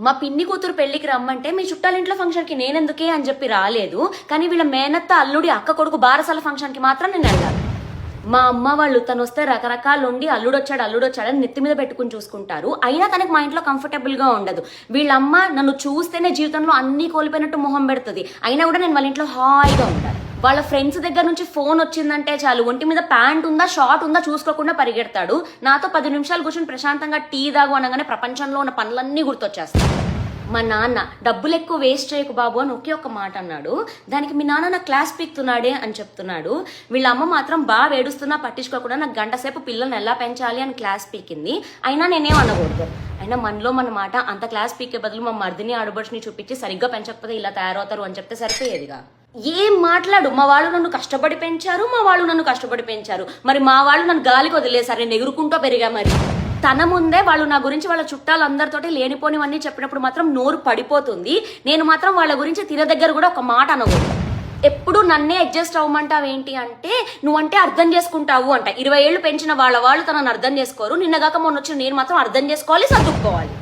మా పిన్ని కూతురు పెళ్లికి రమ్మంటే మీ చుట్టాలింట్లో ఫంక్షన్ కి నేనెందుకే అని చెప్పి రాలేదు. కానీ వీళ్ళ మేనత్త అల్లుడి అక్క కొడుకు బారసాల ఫంక్షన్ కి మాత్రం నేను వెళ్ళాను. మా అమ్మ వాళ్ళు తను వస్తే రకరకాలు ఉండి అల్లుడొచ్చాడని నెత్తి మీద పెట్టుకుని చూసుకుంటారు. అయినా తనకి మా ఇంట్లో కంఫర్టబుల్ గా ఉండదు. వీళ్ళమ్మ నన్ను చూస్తేనే జీవితంలో అన్ని కోల్పోయినట్టు మొహం పెడుతుంది. అయినా కూడా నేను వాళ్ళ ఇంట్లో హాయిగా ఉంటాను. వాళ్ళ ఫ్రెండ్స్ దగ్గర నుంచి ఫోన్ వచ్చిందంటే చాలు, ఒంటి మీద ప్యాంట్ ఉందా షార్ట్ ఉందా చూసుకోకుండా పరిగెడతాడు. నాతో 10 నిమిషాలు కూర్చొని ప్రశాంతంగా టీ తాగు అనగానే ప్రపంచంలో ఉన్న పనులన్నీ గుర్తొచ్చేస్తాయి. మా నాన్న డబ్బులు ఎక్కువ వేస్ట్ చేయకు బాబు అని ఒకే ఒక మాట అన్నాడు. దానికి మీ నాన్న నా క్లాస్ పీక్తున్నాడే అని చెప్తున్నాడు. వీళ్ళ అమ్మ మాత్రం బాగా ఏడుస్తున్నా పట్టించుకోకుండా నాకు గంట సేపు పిల్లల్ని ఎలా పెంచాలి అని క్లాస్ పీకింది. అయినా నేనేం అనకూడదు. అయినా మనలో మన మాట అంత క్లాస్ పీకే బదులు మా మర్దిని ఆడబడుచుని చూపించి సరిగ్గా పెంచకపోతే ఇలా తయారవుతారు అని చెప్తే సరిపోయేదిగా. ఏం మాట్లాడు, మా వాళ్ళు నన్ను కష్టపడి పెంచారు, మరి మా వాళ్ళు నన్ను గాలికి వదిలేసారు, నేను ఎగురుకుంటూ పెరిగా. మరి తన ముందే వాళ్ళు నా గురించి వాళ్ళ చుట్టాలందరితోటి లేనిపోనివన్నీ చెప్పినప్పుడు మాత్రం నోరు పడిపోతుంది. నేను మాత్రం వాళ్ళ గురించి తిన దగ్గర కూడా ఒక మాట అనకూడదు. ఎప్పుడు నన్నే అడ్జస్ట్ అవ్వమంటావు ఏంటి అంటే, నువ్వంటే అర్థం చేసుకుంటావు అంట. 20 ఏళ్ళు పెంచిన వాళ్ళు తనని అర్థం చేసుకోరు. నిన్నగాక మొన్న వచ్చిన నేను మాత్రం అర్థం చేసుకోవాలి, సర్దుకుపోవాలి.